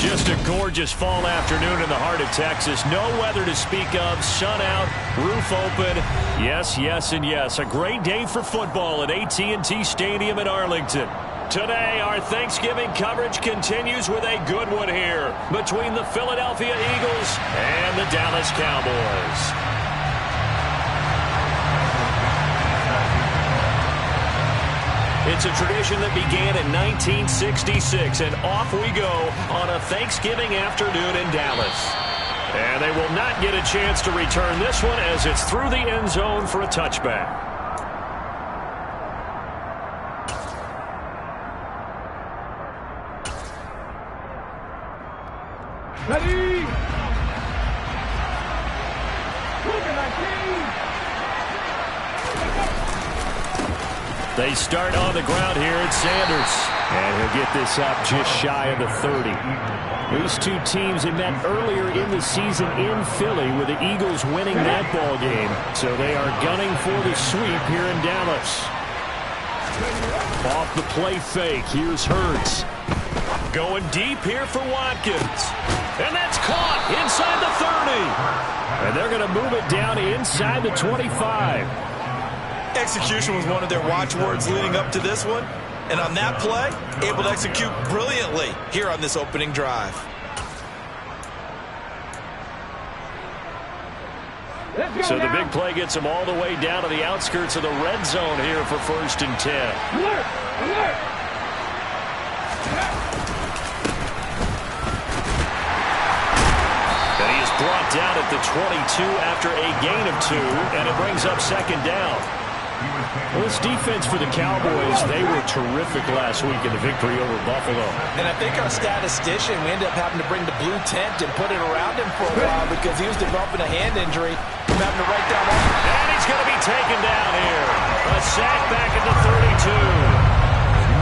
Just a gorgeous fall afternoon in the heart of Texas. No weather to speak of. Sun out, roof open. Yes, yes, and yes. A great day for football at AT&T Stadium in Arlington. Today, our Thanksgiving coverage continues with a good one here between the Philadelphia Eagles and the Dallas Cowboys. It's a tradition that began in 1966, and off we go on a Thanksgiving afternoon in Dallas. And they will not get a chance to return this one as it's through the end zone for a touchback. Ready? They start on the ground here at Sanders. And he'll get this up just shy of the 30. These two teams had met earlier in the season in Philly with the Eagles winning that ball game. So they are gunning for the sweep here in Dallas. Off the play fake. Here's Hurts. Going deep here for Watkins. And that's caught inside the 30. And they're going to move it down inside the 25. Execution was one of their watchwords leading up to this one. And on that play, able to execute brilliantly here on this opening drive. So the big play gets them all the way down to the outskirts of the red zone here for 1st and 10. Alert! Alert! And he is brought down at the 22 after a gain of 2, and it brings up 2nd down. Well, this defense for the Cowboys, they were terrific last week in the victory over Buffalo. And I think our statistician, we ended up having to bring the blue tent and put it around him for a while because he was developing a hand injury from having to write down all. And he's going to be taken down here. A sack back at the 32.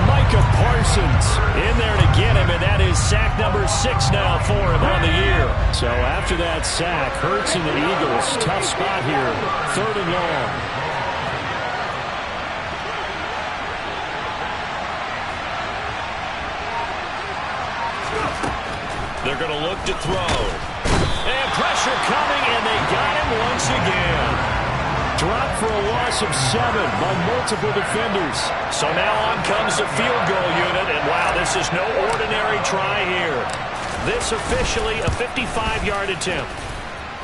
Micah Parsons in there to get him, and that is sack number 6 now for him on the year. So after that sack, Hurts and the Eagles, tough spot here, 3rd and long. They're going to look to throw. And pressure coming, and they got him once again. Dropped for a loss of 7 by multiple defenders. So now on comes the field goal unit, and wow, this is no ordinary try here. This officially a 55-yard attempt.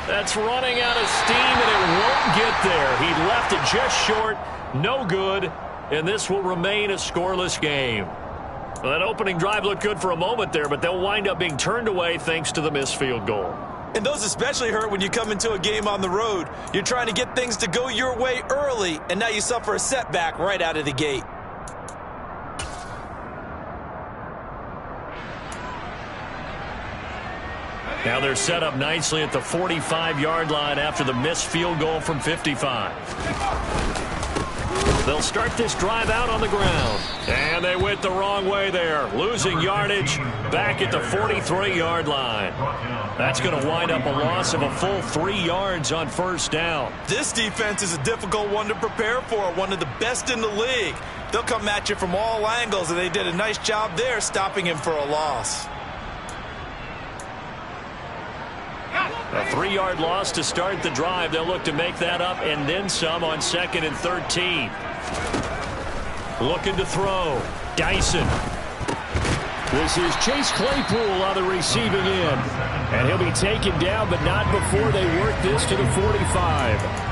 That's running out of steam, and it won't get there. He left it just short, no good, and this will remain a scoreless game. Well, that opening drive looked good for a moment there, but they'll wind up being turned away thanks to the missed field goal. And those especially hurt when you come into a game on the road. You're trying to get things to go your way early, and now you suffer a setback right out of the gate. Now they're set up nicely at the 45-yard line after the missed field goal from 55. They'll start this drive out on the ground. And they went the wrong way there. Losing yardage back at the 43-yard line. That's going to wind up a loss of a full 3 yards on 1st down. This defense is a difficult one to prepare for. One of the best in the league. They'll come at you from all angles, and they did a nice job there stopping him for a loss. A 3-yard loss to start the drive. They'll look to make that up and then some on 2nd and 13. Looking to throw. Dyson. This is Chase Claypool on the receiving end. And he'll be taken down, but not before they work this to the 45.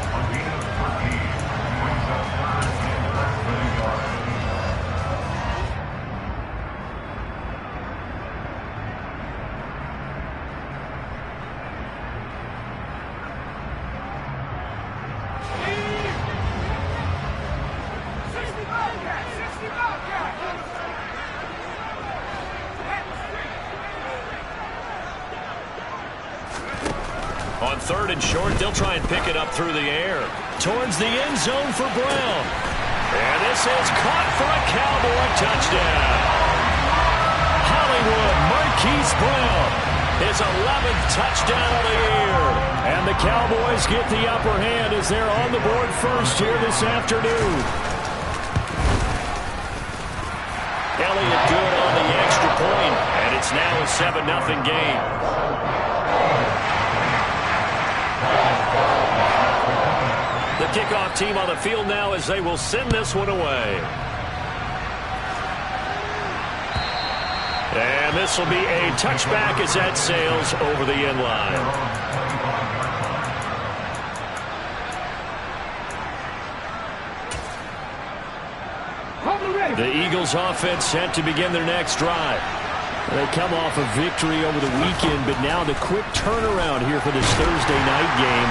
On 3rd and short, they'll try and pick it up through the air. Towards the end zone for Brown. And this is caught for a Cowboy touchdown. Hollywood Marquise Brown, his 11th touchdown of the year. And the Cowboys get the upper hand as they're on the board first here this afternoon. Elliott good on the extra point, and It's now a 7-0 game. The kickoff team on the field now as they will send this one away. And this will be a touchback as that sails over the end line. The Eagles offense set to begin their next drive. They come off a victory over the weekend, but now the quick turnaround here for this Thursday night game.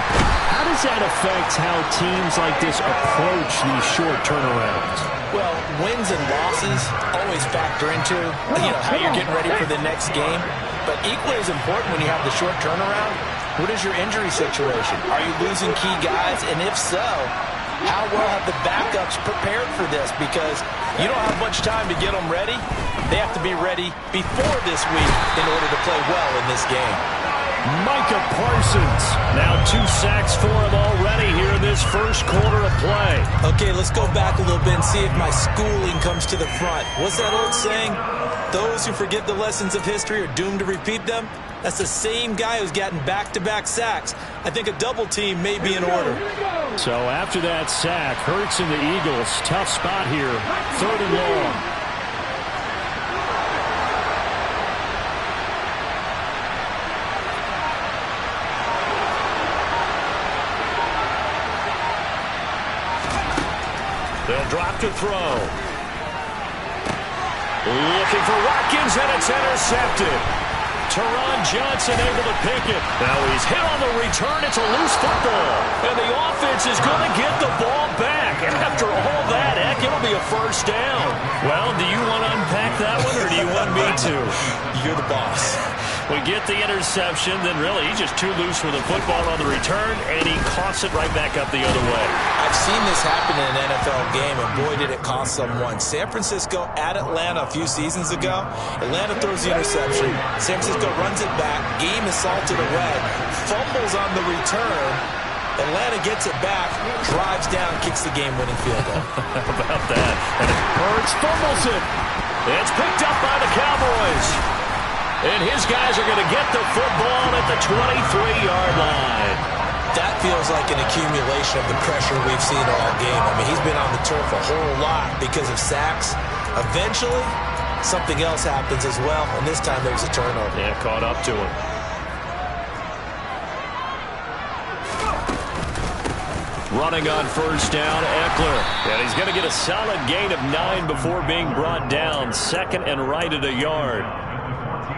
How does that affect how teams like this approach these short turnarounds? Well, wins and losses always factor into, how you're getting ready for the next game. But equally as important when you have the short turnaround, what is your injury situation? Are you losing key guys? And if so, how well have the backups prepared for this? Because you don't have much time to get them ready. They have to be ready before this week in order to play well in this game. Micah Parsons, now 2 sacks for him already here in this first quarter of play. Okay, let's go back a little bit and see if my schooling comes to the front. What's that old saying? Those who forget the lessons of history are doomed to repeat them. That's the same guy who's gotten back-to-back sacks. I think a double team may be in order. So after that sack, Hurts and the Eagles, tough spot here, 3rd and long. They'll drop to throw. Looking for Watkins, and it's intercepted. Teron Johnson able to pick it. Now he's hit on the return. It's a loose football. And the offense is going to get the ball back. And after all that, heck, it'll be a first down. Well, do you want to unpack that one, or do you want me to? You're the boss. We get the interception, then really he's just too loose with the football on the return, and he coughs it right back up the other way. I've seen this happen in an NFL game, and boy, did it cost someone. San Francisco at Atlanta a few seasons ago. Atlanta throws the interception. San Francisco runs it back. Game is salted away. Fumbles on the return. Atlanta gets it back, drives down, kicks the game-winning field goal. How about that? And Hurts fumbles it. It's picked up by the Cowboys. And his guys are going to get the football at the 23-yard line. That feels like an accumulation of the pressure we've seen all game. I mean, he's been on the turf a whole lot because of sacks. Eventually, something else happens as well, and this time there's a turnover. Yeah, caught up to him. Running on first down, Eckler. And he's going to get a solid gain of 9 before being brought down. 2nd and right at a yard.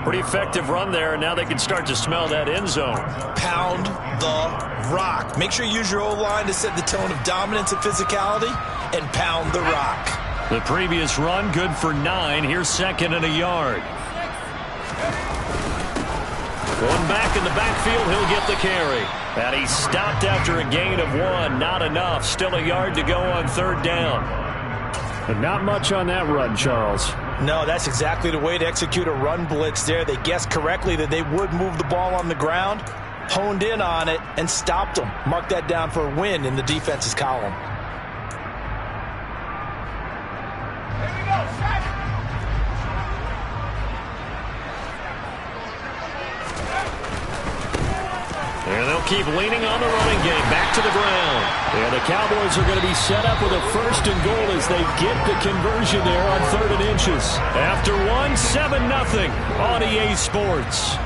Pretty effective run there, and now they can start to smell that end zone. Pound the rock. Make sure you use your O-line to set the tone of dominance and physicality, and pound the rock. The previous run, good for 9. Here's 2nd and a yard. One back in the backfield, he'll get the carry. And he stopped after a gain of 1. Not enough. Still a yard to go on 3rd down. But not much on that run, Charles. No, that's exactly the way to execute a run blitz there. They guessed correctly that they would move the ball on the ground, honed in on it, and stopped them. Mark that down for a win in the defense's column. And they'll keep leaning on the running game. Back to the ground. And the Cowboys are going to be set up with a 1st and goal as they get the conversion there on 3rd and inches. After 1, 7-0 on EA Sports.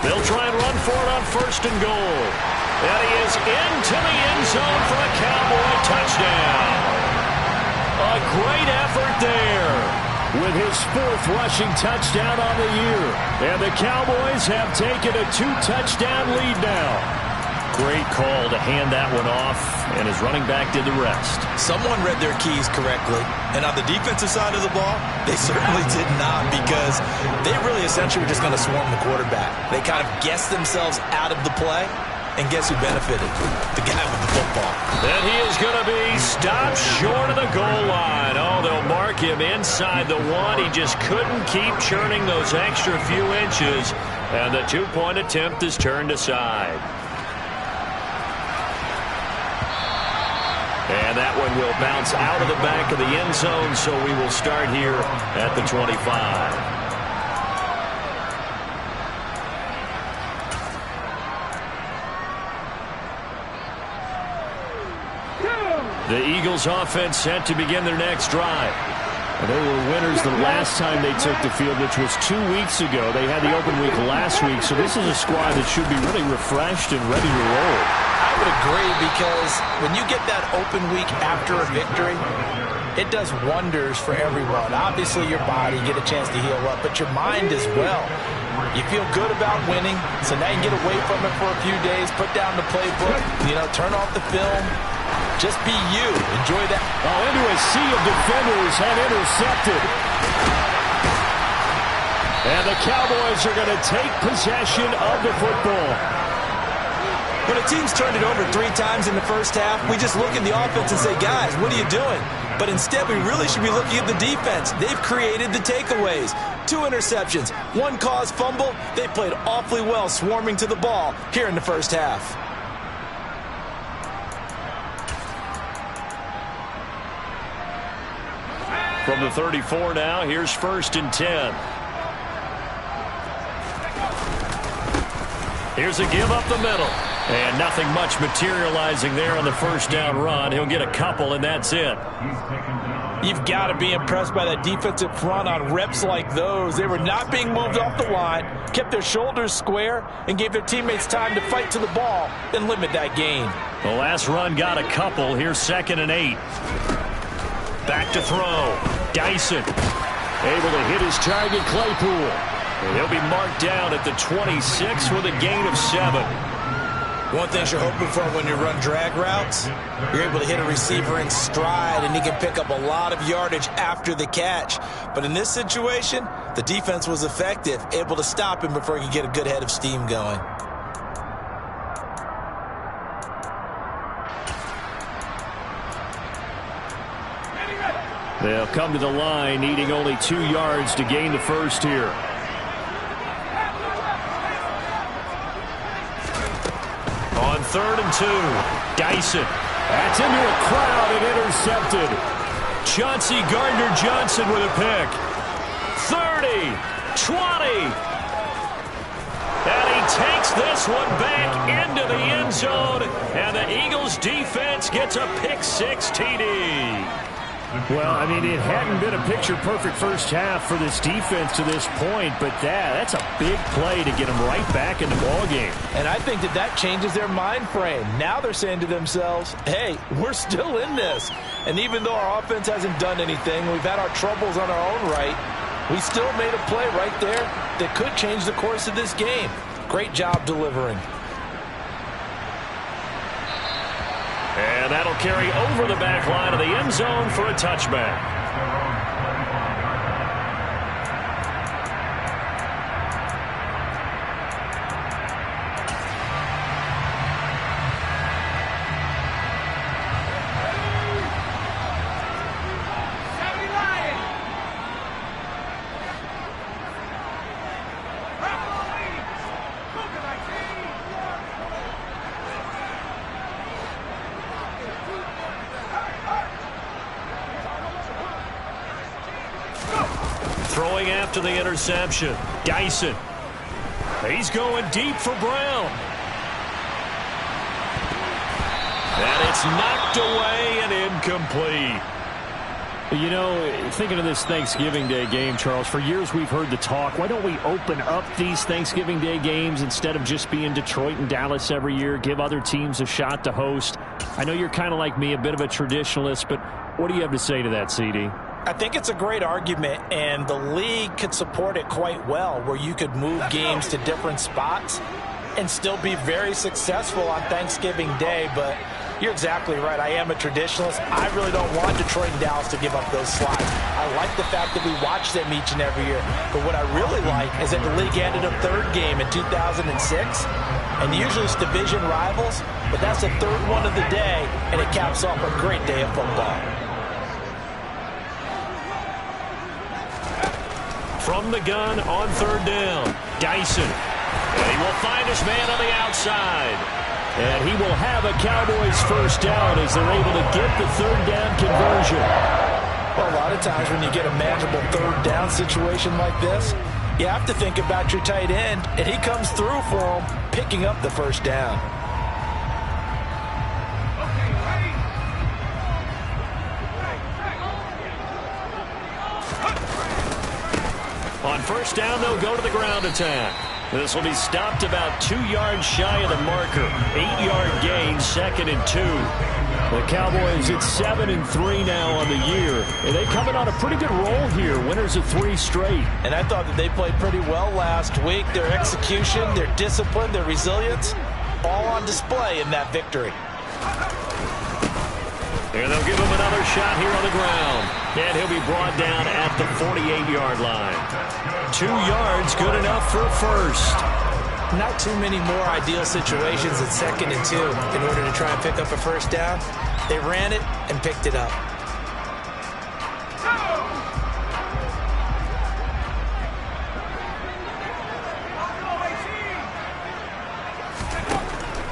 They'll try and run for it on 1st and goal. And he is into the end zone for a Cowboy touchdown. A great effort there with his 4th rushing touchdown on the year. And the Cowboys have taken a 2-touchdown lead now. great call to hand that one off, and his running back did the rest. Someone read their keys correctly, and on the defensive side of the ball, they certainly did not, because they really essentially were just going to swarm the quarterback. They kind of guessed themselves out of the play, and guess who benefited? The guy with the football. And he is going to be stopped short of the goal line. Oh, they'll mark him inside the one. He just couldn't keep churning those extra few inches, and the two-point attempt is turned aside. And that one will bounce out of the back of the end zone, so we will start here at the 25. The Eagles offense set to begin their next drive. They were winners the last time they took the field, which was 2 weeks ago. They had the open week last week, so this is a squad that should be really refreshed and ready to roll. I would agree, because when you get that open week after a victory, it does wonders for everyone. Obviously, your body, get a chance to heal up, but your mind as well. You feel good about winning, so now you can get away from it for a few days, put down the playbook, turn off the film. Just be you. Enjoy that. Oh, into a sea of defenders and intercepted. And the Cowboys are going to take possession of the football. When a team's turned it over 3 times in the first half, we just look at the offense and say, guys, what are you doing? But instead, we really should be looking at the defense. They've created the takeaways. 2 interceptions, 1 caused fumble. They played awfully well swarming to the ball here in the first half. From the 34 now, here's 1st and 10. Here's a give up the middle. And nothing much materializing there on the first down run. He'll get a couple, and that's it. You've got to be impressed by that defensive front on reps like those. They were not being moved off the line, kept their shoulders square, and gave their teammates time to fight to the ball and limit that gain. The last run got a couple. Here's 2nd and 8. Back to throw. Dyson able to hit his target, Claypool. And he'll be marked down at the 26 with a gain of 7. One thing you're hoping for when you run drag routes, you're able to hit a receiver in stride, and he can pick up a lot of yardage after the catch. But in this situation, the defense was effective, able to stop him before he could get a good head of steam going. They'll come to the line, needing only 2 yards to gain the first here. On 3rd and 2, Dyson. That's into a crowd and intercepted. Chauncey Gardner-Johnson with a pick. 30, 20. And he takes this one back into the end zone. And the Eagles defense gets a pick-6 TD. Well, I mean, it hadn't been a picture-perfect first half for this defense to this point, but that's a big play to get them right back in the ballgame. And I think that changes their mind frame. Now they're saying to themselves, hey, we're still in this. And even though our offense hasn't done anything, we've had our troubles on our own right, we still made a play right there that could change the course of this game. Great job delivering. And that'll carry over the back line of the end zone for a touchback. Throwing after the interception, Dyson. He's going deep for Brown. And it's knocked away and incomplete. You know, thinking of this Thanksgiving Day game, Charles, for years we've heard the talk, why don't we open up these Thanksgiving Day games instead of just being Detroit and Dallas every year, give other teams a shot to host? I know you're kind of like me, a bit of a traditionalist, but what do you have to say to that, CD? I think it's a great argument, and the league could support it quite well, where you could move games to different spots and still be very successful on Thanksgiving Day. But you're exactly right. I am a traditionalist. I really don't want Detroit and Dallas to give up those slots. I like the fact that we watch them each and every year. But what I really like is that the league added a third game in 2006. And usually it's division rivals, but that's the third one of the day, and it caps off a great day of football. From the gun on third down, Dyson. And he will find his man on the outside. And he will have a Cowboys first down as they're able to get the third down conversion. Well, a lot of times when you get a manageable third down situation like this, you have to think about your tight end, and he comes through for him, picking up the first down. On first down, they'll go to the ground attack. This will be stopped about 2 yards shy of the marker. 8-yard gain, 2nd and 2. The Cowboys at 7-3 now on the year. And they coming on a pretty good roll here. Winners of 3 straight. And I thought that they played pretty well last week. Their execution, their discipline, their resilience, all on display in that victory. And they'll give him another shot here on the ground. And he'll be brought down at the 48-yard line. 2 yards, good enough for a first. Not too many more ideal situations at 2nd and 2 in order to try and pick up a first down. They ran it and picked it up.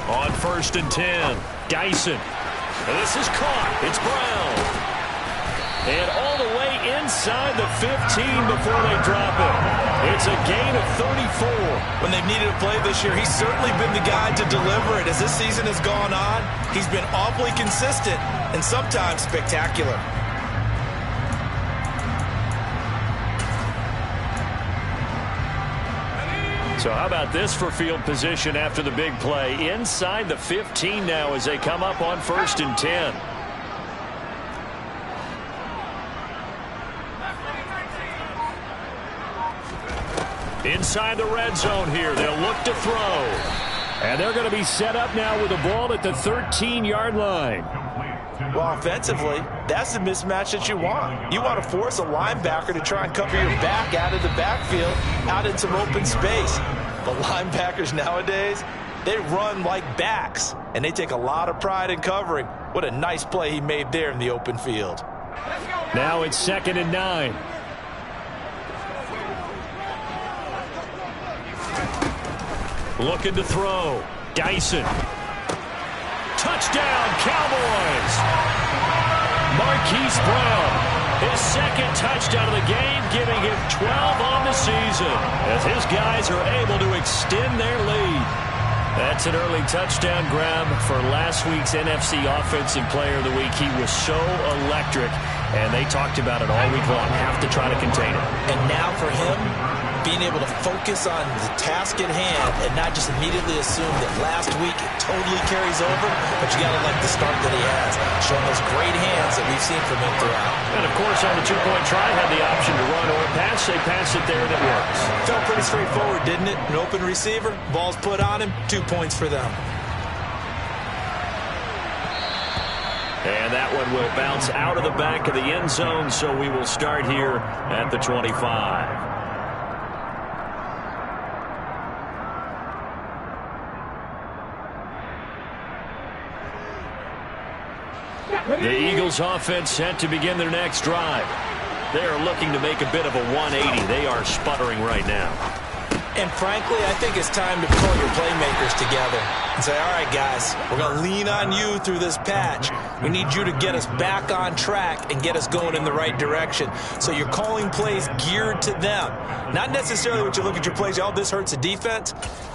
On 1st and 10, Dyson. And this is caught. It's Brown. And all the way inside the 15 before they drop it. It's a gain of 34. When they've needed a play this year, he's certainly been the guy to deliver it. As this season has gone on, he's been awfully consistent and sometimes spectacular. So how about this for field position after the big play? Inside the 15 now as they come up on 1st and 10. Inside the red zone here. They'll look to throw. And they're going to be set up now with the ball at the 13-yard line. Well, offensively, that's the mismatch that you want. You want to force a linebacker to try and cover your back out of the backfield, out in some open space. But linebackers nowadays, they run like backs, and they take a lot of pride in covering. What a nice play he made there in the open field. Now it's 2nd and 9. Looking to throw. Dyson. Touchdown, Cowboys! Marquise Brown, his 2nd touchdown of the game, giving him 12 on the season as his guys are able to extend their lead. That's an early touchdown grab for last week's NFC Offensive Player of the Week. He was so electric, and they talked about it all week long. Have to try to contain it. And now for him, being able to focus on the task at hand and not just immediately assume that last week it totally carries over, but you got to like the start that he has, showing those great hands that we've seen from him throughout. And, of course, on the two-point try, had the option to run or pass. They pass it there, and it works. Felt pretty straightforward, didn't it? An open receiver, ball's put on him, 2 points for them. And that one will bounce out of the back of the end zone, so we will start here at the 25. The Eagles offense set to begin their next drive. They are looking to make a bit of a 180. They are sputtering right now. And frankly, I think it's time to pull your playmakers together and say, all right, guys, we're going to lean on you through this patch. We need you to get us back on track and get us going in the right direction. So you're calling plays geared to them. Not necessarily what you look at your plays, oh, this hurts the defense.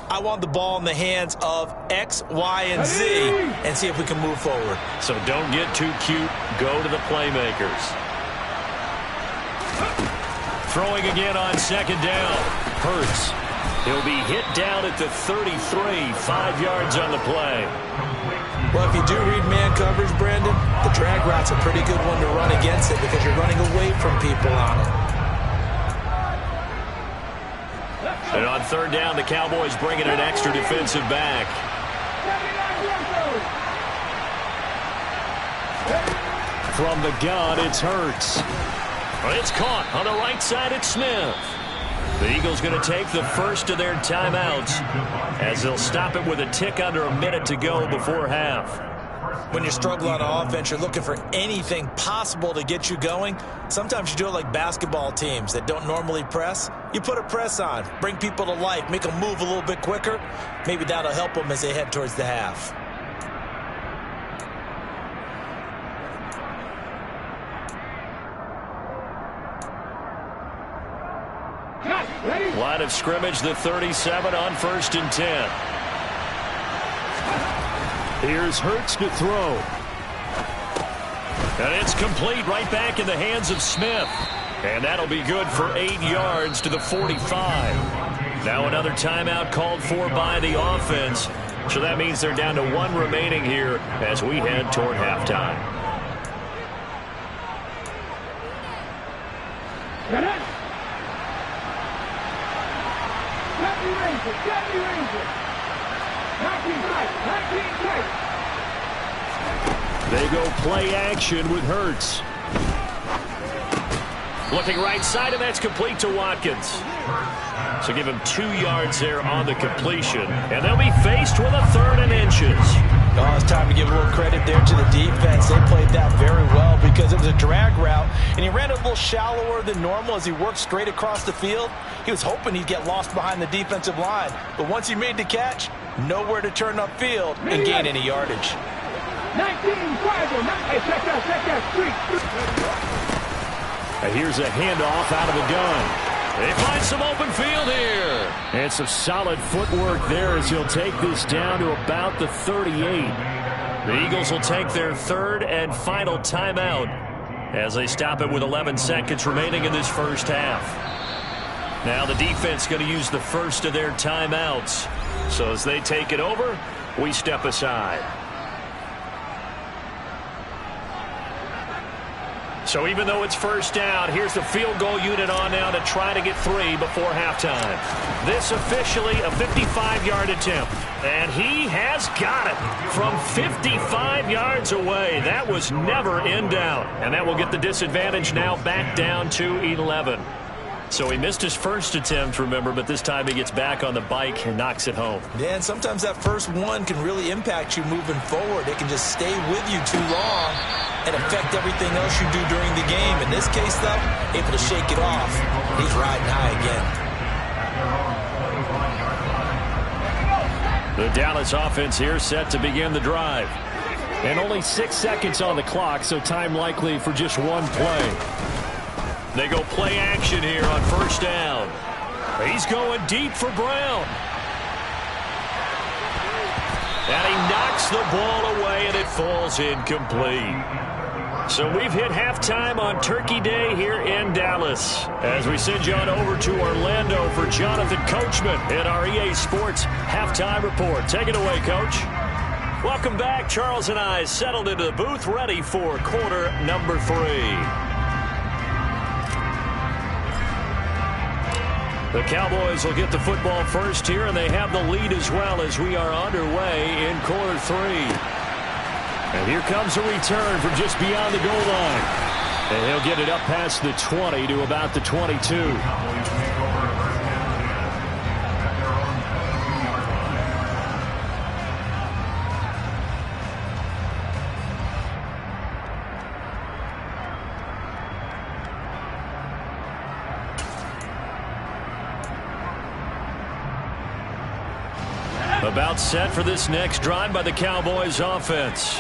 I want the ball in the hands of X, Y, and Z and see if we can move forward. So don't get too cute. Go to the playmakers. Throwing again on 2nd down. Hurts. He'll be hit down at the 33, 5 yards on the play. Well, if you do read man coverage, Brandon, the drag route's a pretty good one to run against it because you're running away from people on it. And on third down, the Cowboys bring in an extra defensive back. From the gun, it's Hurts. It's caught on the right side. It's Smith. The Eagles going to take the first of their timeouts as they'll stop it with a tick under a minute to go before half. When you struggle on offense, you're looking for anything possible to get you going. Sometimes you do it like basketball teams that don't normally press. You put a press on, bring people to life, make them move a little bit quicker. Maybe that'll help them as they head towards the half. Line of scrimmage, the 37 on 1st and 10. Here's Hurts to throw. And it's complete right back in the hands of Smith. And that'll be good for 8 yards to the 45. Now another timeout called for by the offense. So that means they're down to 1 remaining here as we head toward halftime. They go play action with Hurts. Looking right side, and that's complete to Watkins. So give him 2 yards there on the completion. And they'll be faced with a 3rd and inches. Oh, it's time to give a little credit there to the defense. They played that very well because it was a drag route, and he ran it a little shallower than normal as he worked straight across the field. He was hoping he'd get lost behind the defensive line, but once he made the catch, nowhere to turn upfield and gain any yardage. 19, Here's a handoff out of the gun. They find some open field here. And some solid footwork there as he'll take this down to about the 38. The Eagles will take their 3rd and final timeout as they stop it with 11 seconds remaining in this first half. Now the defense going to use the first of their timeouts. So as they take it over, we step aside. So even though it's first down, here's the field goal unit on now to try to get 3 before halftime. This officially a 55-yard attempt. And he has got it from 55 yards away. That was never in doubt. And that will get the disadvantage now back down to 11. So he missed his first attempt, remember, but this time he gets back on the bike and knocks it home. Yeah, and sometimes that first one can really impact you moving forward. It can just stay with you too long and affect everything else you do during the game. In this case, though, able to shake it off. He's riding high again. The Dallas offense here set to begin the drive. And only 6 seconds on the clock, so time likely for just one play. They go play action here on first down. He's going deep for Brown. And he knocks the ball away, and it falls incomplete. So we've hit halftime on Turkey Day here in Dallas. As we send you on over to Orlando for Jonathan Coachman in our EA Sports Halftime Report. Take it away, Coach. Welcome back. Charles and I settled into the booth ready for quarter number 3. The Cowboys will get the football first here, and they have the lead as well as we are underway in quarter 3. And here comes a return from just beyond the goal line. And he'll get it up past the 20 to about the 22. About set for this next drive by the Cowboys offense.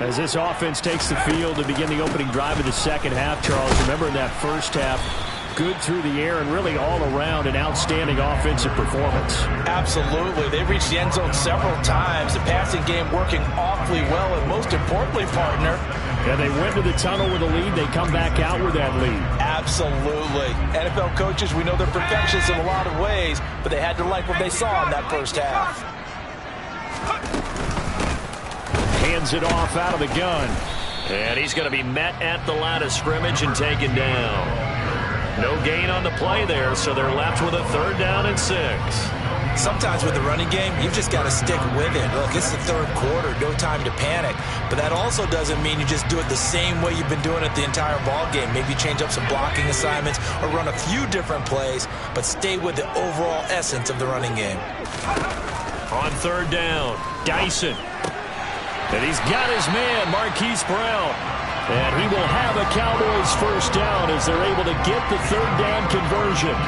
As this offense takes the field to begin the opening drive of the second half, Charles, remember in that first half, good through the air and really all around an outstanding offensive performance. Absolutely. They reached the end zone several times. The passing game working awfully well, and most importantly, partner, yeah, they went to the tunnel with a lead. They come back out with that lead. Absolutely. NFL coaches, we know they're perfectionists in a lot of ways, but they had to like what they saw in that first half. Hands it off out of the gun. And he's going to be met at the line of scrimmage and taken down. No gain on the play there, so they're left with a 3rd down and 6. Sometimes with the running game, you've just got to stick with it. Look, it's the 3rd quarter, no time to panic. But that also doesn't mean you just do it the same way you've been doing it the entire ball game. Maybe change up some blocking assignments or run a few different plays, but stay with the overall essence of the running game. On 3rd down, Dyson. And he's got his man, Marquise Brown. And he will have a Cowboys 1st down as they're able to get the 3rd down conversion.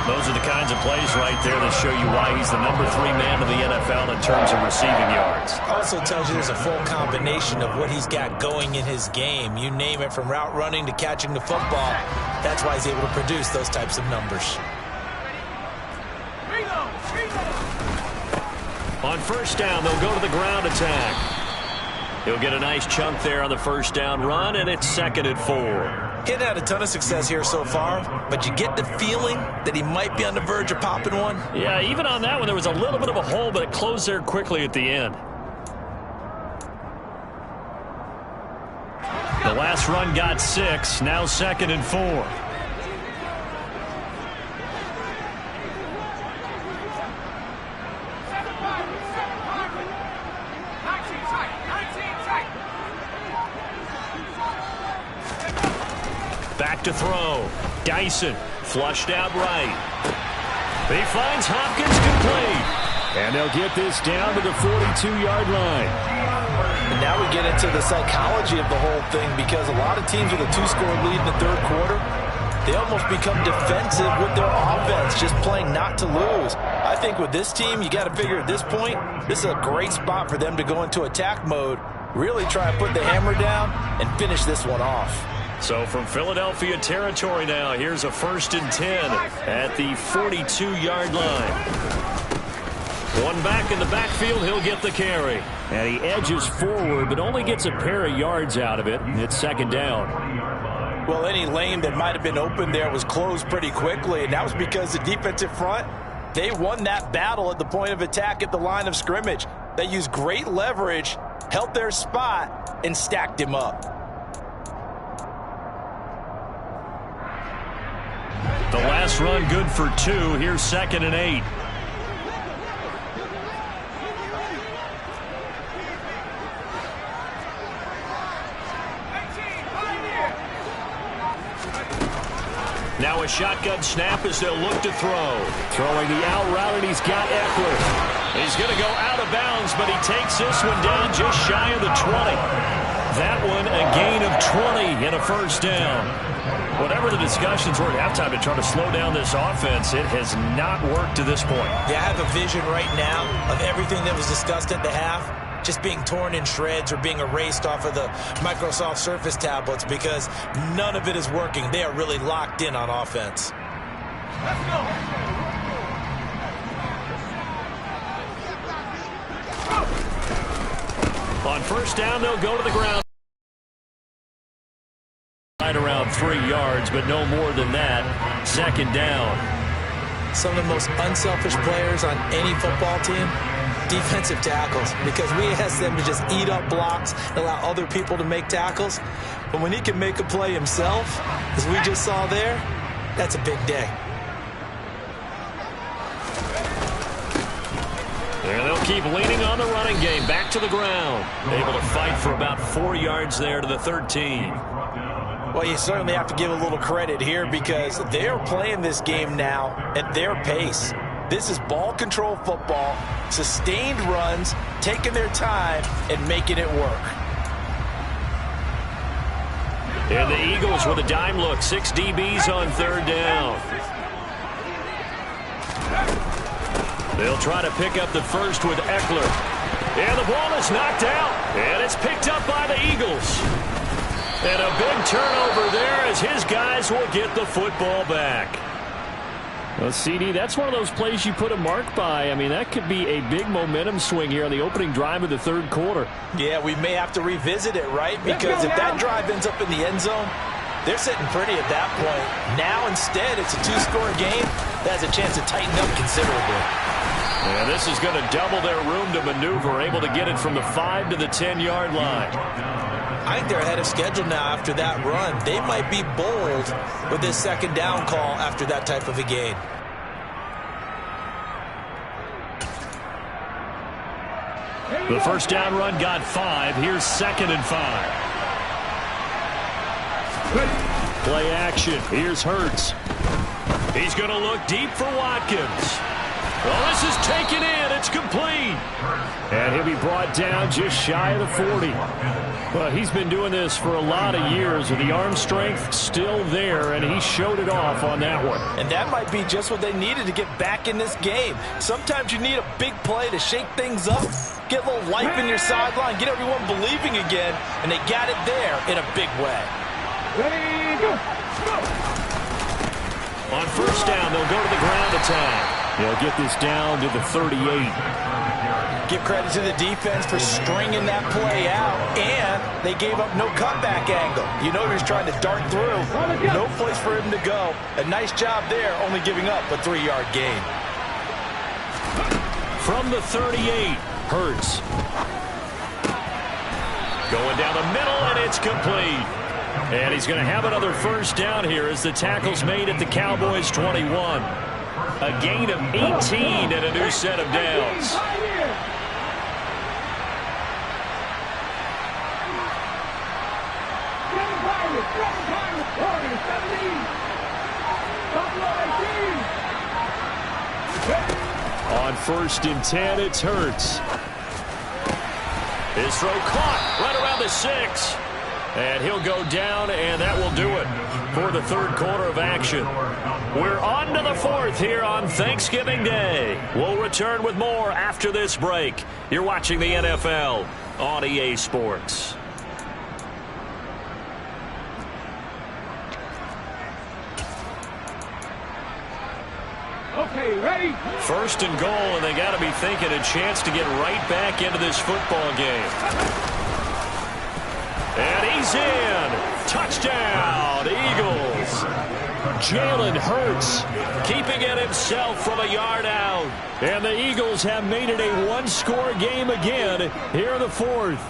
Those are the kinds of plays right there that show you why he's the number 3 man in the NFL in terms of receiving yards. Also tells you there's a full combination of what he's got going in his game. You name it, from route running to catching the football. That's why he's able to produce those types of numbers. On 1st down, they'll go to the ground attack. He'll get a nice chunk there on the 1st down run, and it's 2nd and 4. He hasn't had a ton of success here so far, but you get the feeling that he might be on the verge of popping one. Yeah, even on that one, there was a little bit of a hole, but it closed there quickly at the end. The last run got 6, now 2nd and 4. Back to throw. Dyson flushed out right. He finds Hopkins complete. And they'll get this down to the 42-yard line. And now we get into the psychology of the whole thing, because a lot of teams with a 2-score lead in the 3rd quarter, they almost become defensive with their offense, just playing not to lose. I think with this team, you got to figure at this point, this is a great spot for them to go into attack mode, really try and put the hammer down and finish this one off. So from Philadelphia territory now, here's a 1st and 10 at the 42-yard line. One back in the backfield, he'll get the carry. And he edges forward, but only gets a pair of yards out of it. It's 2nd down. Well, any lane that might have been open there was closed pretty quickly, and that was because the defensive front, they won that battle at the point of attack at the line of scrimmage. They used great leverage, held their spot, and stacked him up. The last run good for 2. Here's 2nd and 8. Now a shotgun snap as they'll look to throw. Throwing the out route, and he's got Eckler. He's going to go out of bounds, but he takes this one down just shy of the 20. That one a gain of 20 and a 1st down. Whatever the discussions were at halftime to try to slow down this offense, it has not worked to this point. Yeah, I have a vision right now of everything that was discussed at the half just being torn in shreds or being erased off of the Microsoft Surface tablets, because none of it is working. They are really locked in on offense. Let's go. On 1st down, they'll go to the ground. Right around 3 yards, but no more than that. 2nd down. Some of the most unselfish players on any football team, defensive tackles, because we ask them to just eat up blocks and allow other people to make tackles. But when he can make a play himself, as we just saw there, that's a big day. And they'll keep leaning on the running game. Back to the ground. Able to fight for about 4 yards there to the 13. Well, you certainly have to give a little credit here, because they're playing this game now at their pace. This is ball control football, sustained runs, taking their time and making it work. And the Eagles with a dime look. 6 DBs on 3rd down. They'll try to pick up the first with Eckler. And the ball is knocked out. And it's picked up by the Eagles. And a big turnover there as his guys will get the football back. Well, CD, that's one of those plays you put a mark by. I mean, that could be a big momentum swing here on the opening drive of the 3rd quarter. Yeah, we may have to revisit it, right? Because if that drive ends up in the end zone, they're sitting pretty at that point. Now, instead, it's a 2-score game that has a chance to tighten up considerably. And this is going to double their room to maneuver, able to get it from the 5 to the 10-yard line. I think they're ahead of schedule now after that run. They might be bold with this second down call after that type of a gain. The first down run got 5. Here's 2nd and 5. Play action. Here's Hurts. He's going to look deep for Watkins. Well, this is taken in. It's complete. And he'll be brought down just shy of the 40. Well, he's been doing this for a lot of years, with the arm strength still there, and he showed it off on that one. And that might be just what they needed to get back in this game. Sometimes you need a big play to shake things up, get a little life in your sideline, get everyone believing again, and they got it there in a big way. Ready, go. On first down, they'll go to the ground attack. They'll get this down to the 38. Give credit to the defense for stringing that play out, and they gave up no cutback angle. You know he was trying to dart through. No place for him to go. A nice job there, only giving up a 3-yard gain. From the 38, Hurts. Going down the middle, and it's complete. And he's going to have another first down here as the tackle's made at the Cowboys' 21. A gain of 18 and a new set of downs. On 1st and 10, it's Hurts. His throw caught right around the 6. And he'll go down, and that will do it for the third quarter of action. We're on to the 4th here on Thanksgiving Day. We'll return with more after this break. You're watching the NFL on EA Sports. Okay, ready? 1st and goal, and they got to be thinking a chance to get right back into this football game. And he's in. Touchdown, Eagles. Jalen Hurts keeping it himself from a yard out. And the Eagles have made it a one-score game again here in the 4th.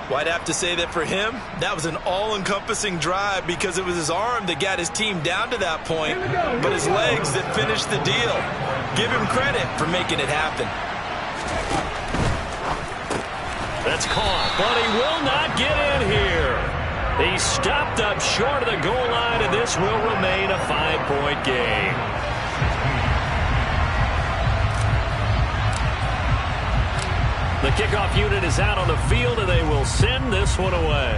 Well, I'd have to say that for him, that was an all-encompassing drive because it was his arm that got his team down to that point, but his legs that finished the deal. Give him credit for making it happen. That's caught, but he will not get in here. He stopped up short of the goal line, and this will remain a 5-point game. The kickoff unit is out on the field, and they will send this one away.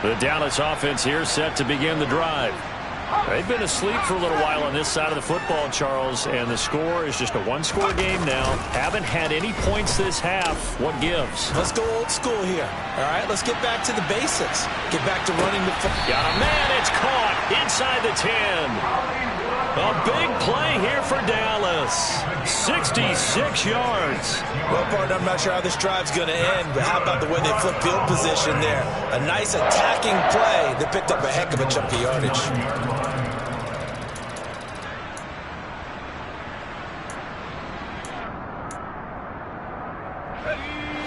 The Dallas offense here set to begin the drive. They've been asleep for a little while on this side of the football, Charles, and the score is just a one-score game now. Haven't had any points this half. What gives? Let's go old school here. All right, let's get back to the basics. Get back to running the football. Got a man. It's caught inside the 10. A big play here for Dallas. 66 yards. Well, partner, I'm not sure how this drive's going to end, but how about the way they flip field position there? A nice attacking play that picked up a heck of a chunk of yardage.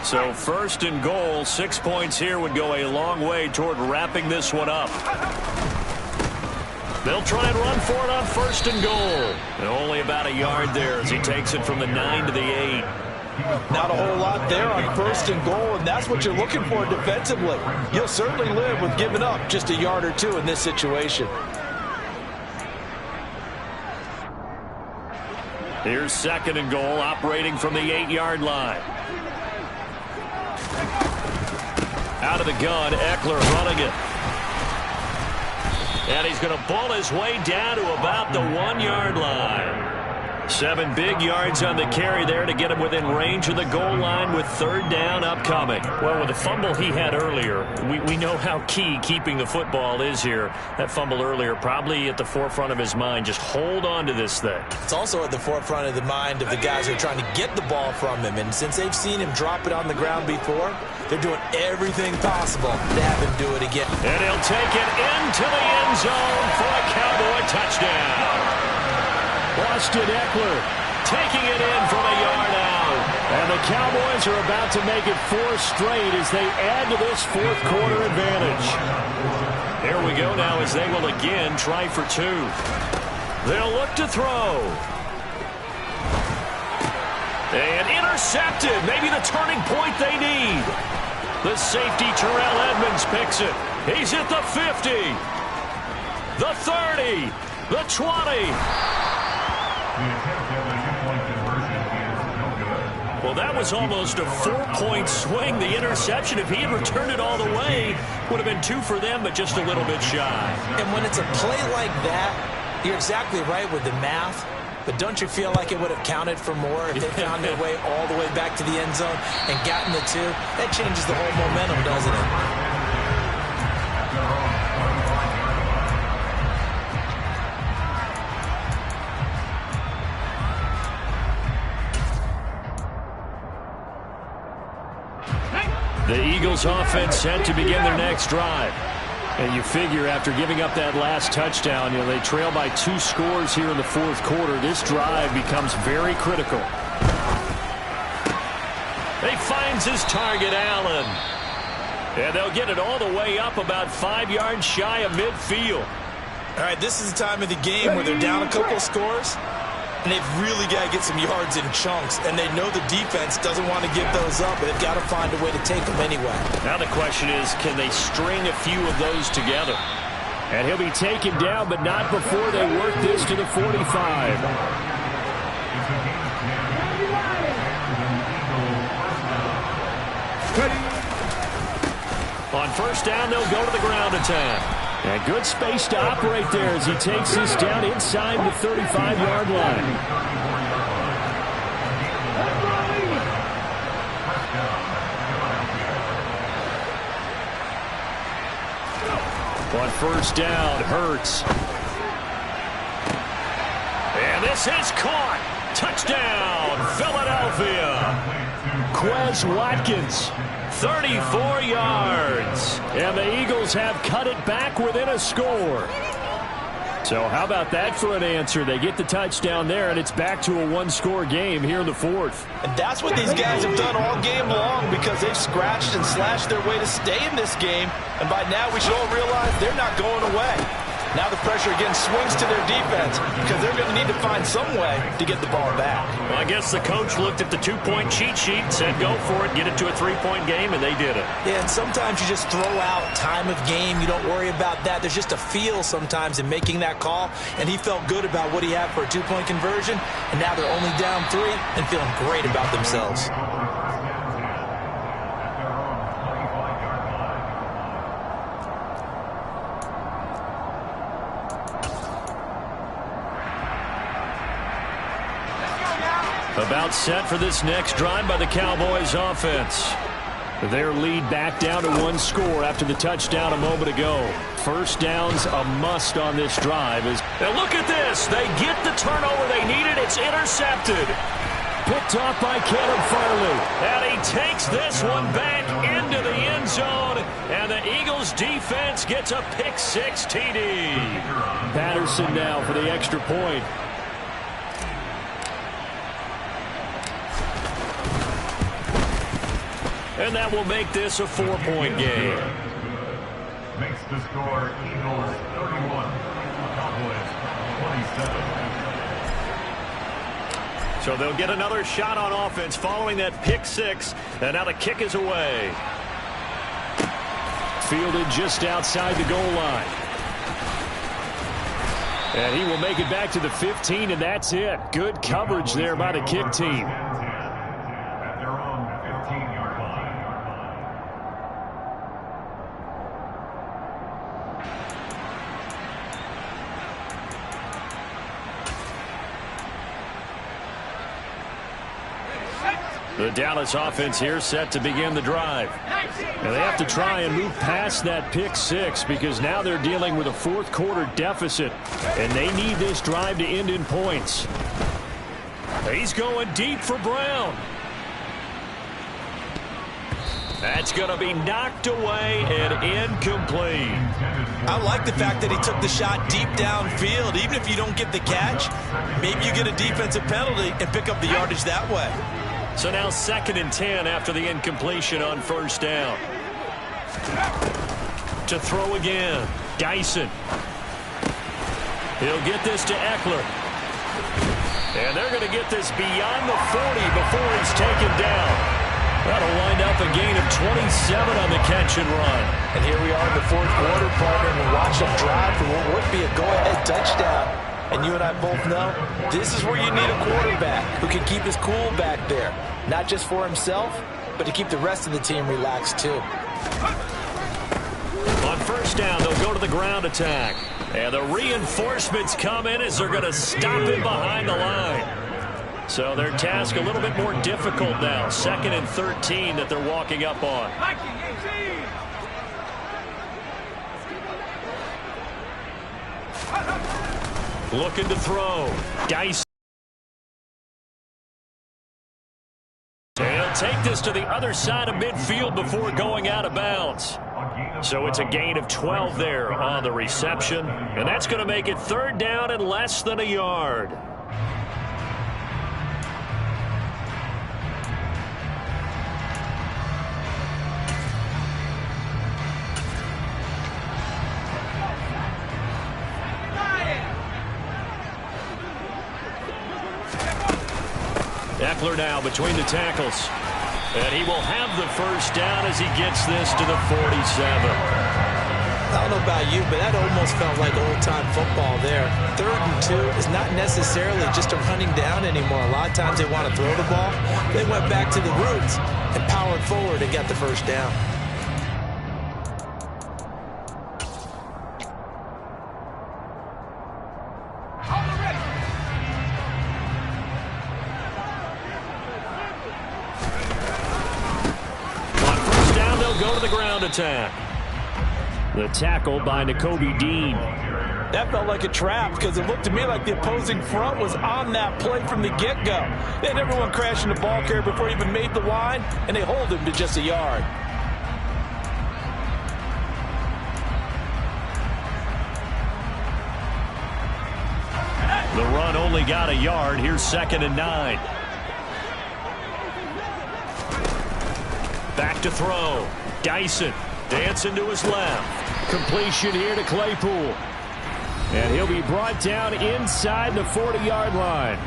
So 1st and goal, 6 points here would go a long way toward wrapping this one up. They'll try and run for it on 1st and goal. And only about a yard there as he takes it from the 9 to the 8. Not a whole lot there on 1st and goal, and that's what you're looking for defensively. You'll certainly live with giving up just a yard or two in this situation. Here's 2nd and goal, operating from the 8-yard line. Out of the gun, Eckler running it. And he's going to ball his way down to about the 1-yard line. 7 big yards on the carry there to get him within range of the goal line with 3rd down upcoming. Well, with the fumble he had earlier, we know how key keeping the football is here. That fumble earlier probably at the forefront of his mind. Just hold on to this thing. It's also at the forefront of the mind of the guys who are trying to get the ball from him. And since they've seen him drop it on the ground before, they're doing everything possible to have him do it again. And he'll take it into the end zone for a Cowboy touchdown. Austin Eckler taking it in from a yard out. And the Cowboys are about to make it 4 straight as they add to this 4th quarter advantage. Here we go now as they will again try for 2. They'll look to throw. And intercepted. Maybe the turning point they need. The safety Terrell Edmonds picks it. He's at the 50. The 30. The 20. Well, that was almost a 4-point swing. The interception, if he had returned it all the way, would have been 2 for them, but just a little bit shy. And when it's a play like that, you're exactly right with the math. But don't you feel like it would have counted for more if they found their way all the way back to the end zone and gotten the 2? That changes the whole momentum, doesn't it? The Eagles offense set to begin their next drive. And you figure after giving up that last touchdown, they trail by 2 scores here in the 4th quarter. This drive becomes very critical. He finds his target, Allen. And they'll get it all the way up about 5 yards shy of midfield. All right, this is the time of the game where they're down a couple of scores. And they've really got to get some yards in chunks. And they know the defense doesn't want to give those up, but they've got to find a way to take them anyway. Now the question is, can they string a few of those together? And he'll be taken down, but not before they work this to the 45. On 1st down, they'll go to the ground attack. And good space to operate there as he takes this down inside the 35-yard line. On 1st down, Hurts. And this is caught. Touchdown, Philadelphia. Quez Watkins. 34 yards. And the Eagles have cut it back within a score. So how about that for an answer? They get the touchdown there, and it's back to a 1-score game here in the 4th. And that's what these guys have done all game long because they've scratched and slashed their way to stay in this game. And by now we should all realize they're not going away. Now the pressure again swings to their defense because they're going to need to find some way to get the ball back. Well, I guess the coach looked at the 2-point cheat sheet and said, go for it, get it to a 3-point game, and they did it. Yeah, and sometimes you just throw out time of game. You don't worry about that. There's just a feel sometimes in making that call, and he felt good about what he had for a 2-point conversion, and now they're only down 3 and feeling great about themselves. About set for this next drive by the Cowboys offense. Their lead back down to 1 score after the touchdown a moment ago. 1st down's a must on this drive. And look at this. They get the turnover they needed. It's intercepted. Picked off by Caleb Farley. And he takes this one back into the end zone. And the Eagles defense gets a pick-6 TD. Patterson now for the extra point. And that will make this a 4-point game. Makes the score Eagles 31, Cowboys 27. So they'll get another shot on offense following that pick-6. And now the kick is away. Fielded just outside the goal line. And he will make it back to the 15, and that's it. Good coverage there by the kick team. The Dallas offense here set to begin the drive. And they have to try and move past that pick six because now they're dealing with a fourth quarter deficit. And they need this drive to end in points. He's going deep for Brown. That's going to be knocked away and incomplete. I like the fact that he took the shot deep downfield. Even if you don't get the catch, maybe you get a defensive penalty and pick up the yardage that way. So now 2nd and 10 after the incompletion on first down. To throw again, Dyson. He'll get this to Eckler. And they're going to get this beyond the 40 before he's taken down. That'll wind up a gain of 27 on the catch and run. And here we are in the fourth quarter, partner, and watch them drive for what would be a go-ahead touchdown. And you and I both know this is where you need a quarterback who can keep his cool back there. Not just for himself, but to keep the rest of the team relaxed too. On first down, they'll go to the ground attack. And the reinforcements come in as they're going to stop him behind the line. So their task a little bit more difficult now. 2nd and 13 that they're walking up on. Looking to throw. Dyson. He'll take this to the other side of midfield before going out of bounds. So it's a gain of 12 there on the reception. And that's going to make it 3rd down and less than a yard. Eckler now between the tackles. And he will have the first down as he gets this to the 47. I don't know about you, but that almost felt like old-time football there. 3rd and 2 is not necessarily just a running down anymore. A lot of times they want to throw the ball. They went back to the roots and powered forward and got the first down. Attack. The tackle by Nakobe Dean. That felt like a trap because it looked to me like the opposing front was on that play from the get-go. They had everyone crashing the ball carrier before he even made the line, and they hold him to just a yard. The run only got a yard. Here's 2nd and 9. Back to throw. Dyson dancing to his left. Completion here to Claypool. And he'll be brought down inside the 40-yard line.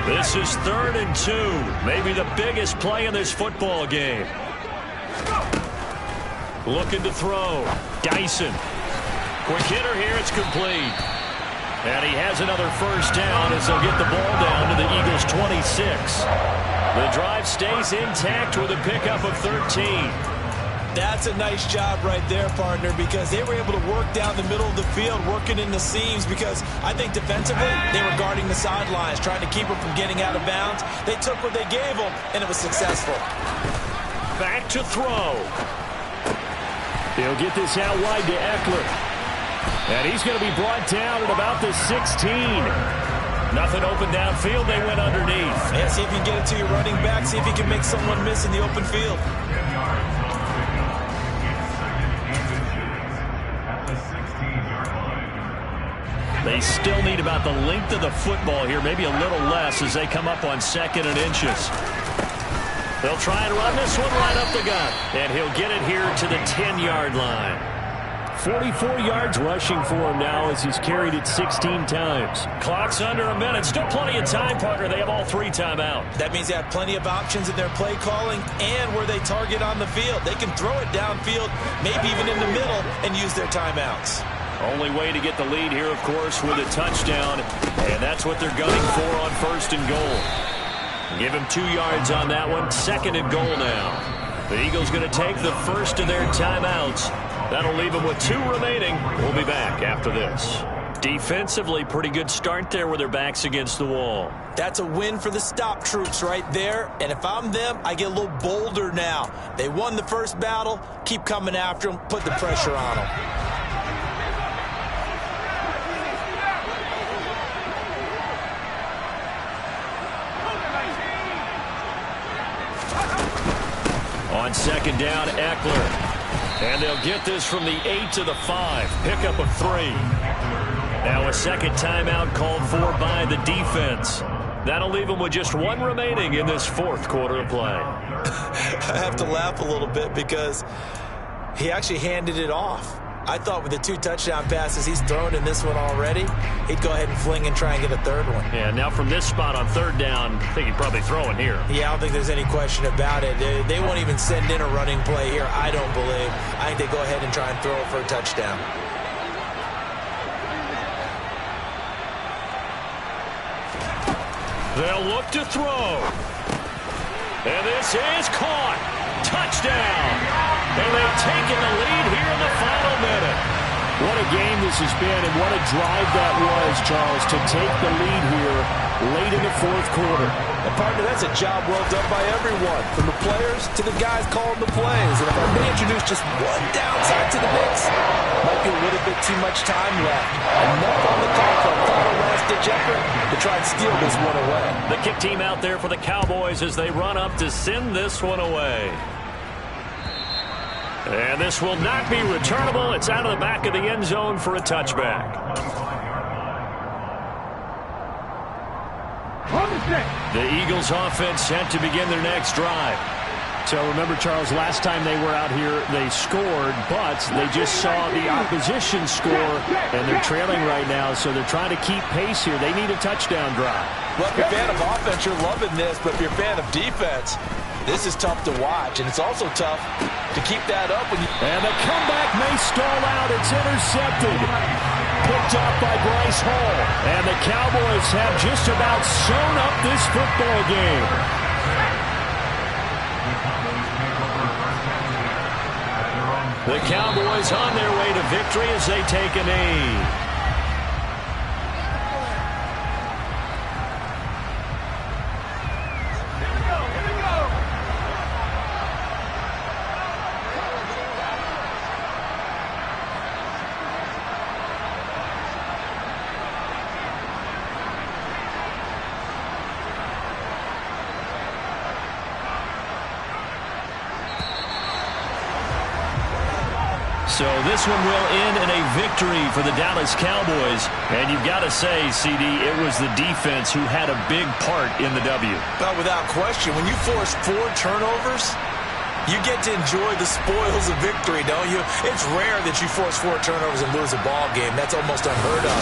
This is 3rd and 2. Maybe the biggest play in this football game. Looking to throw. Dyson. Quick hitter here. It's complete. And he has another first down as they'll get the ball down to the Eagles' 26. The drive stays intact with a pickup of 13. That's a nice job right there, partner, because they were able to work down the middle of the field, working in the seams, because I think defensively they were guarding the sidelines, trying to keep them from getting out of bounds. They took what they gave them, and it was successful. Back to throw. He'll get this out wide to Eckler. And he's going to be brought down at about the 16. Nothing open downfield. They went underneath. Yeah, see if you can get it to your running back. See if you can make someone miss in the open field. They still need about the length of the football here, maybe a little less as they come up on 2nd and inches. They'll try and run this one right up the gut. And he'll get it here to the 10-yard line. 44 yards rushing for him now as he's carried it 16 times. Clock's under a minute. Still plenty of time, Parker. They have all 3 timeouts. That means they have plenty of options in their play calling and where they target on the field. They can throw it downfield, maybe even in the middle, and use their timeouts. Only way to get the lead here, of course, with a touchdown. And that's what they're gunning for on 1st and goal. Give him 2 yards on that one. 2nd and goal now. The Eagles going to take the first of their timeouts. That'll leave them with 2 remaining. We'll be back after this. Defensively, pretty good start there with their backs against the wall. That's a win for the stop troops right there. And if I'm them, I get a little bolder now. They won the first battle. Keep coming after them. Put the pressure on them. On 2nd down, Eckler. And they'll get this from the 8 to the 5. Pickup of 3. Now a 2nd timeout called for by the defense. That'll leave them with just 1 remaining in this 4th quarter of play. I have to laugh a little bit because he actually handed it off. I thought with the 2 touchdown passes he's thrown in this one already, he'd go ahead and fling and try and get a 3rd one. Yeah, now from this spot on 3rd down, I think he'd probably throw it here. Yeah, I don't think there's any question about it. They won't even send in a running play here, I don't believe. I think they go ahead and try and throw it for a touchdown. They'll look to throw. And this is caught. Touchdown. And they've taken the lead here in the final minute. What a game this has been, and what a drive that was, Charles, to take the lead here late in the 4th quarter. And partner, that's a job well done by everyone, from the players to the guys calling the plays. And if I may introduce just one downside to the mix, might be a little bit too much time left. Enough on the clock for a final last-ditch effort to try and steal this one away. The kick team out there for the Cowboys as they run up to send this one away. And this will not be returnable. It's out of the back of the end zone for a touchback. The Eagles offense set to begin their next drive. So remember, Charles, last time they were out here, they scored, but they just saw the opposition score, and they're trailing right now, so they're trying to keep pace here. They need a touchdown drive. Well, if you're a fan of offense, you're loving this, but if you're a fan of defense, this is tough to watch, and it's also tough to keep that up. And the comeback may stall out. It's intercepted. Picked off by Bryce Hall. And the Cowboys have just about sewn up this football game. The Cowboys on their way to victory as they take a knee. So this one will end in a victory for the Dallas Cowboys. And you've got to say, CD, it was the defense who had a big part in the W. But without question, when you force 4 turnovers, you get to enjoy the spoils of victory, don't you? It's rare that you force 4 turnovers and lose a ball game. That's almost unheard of.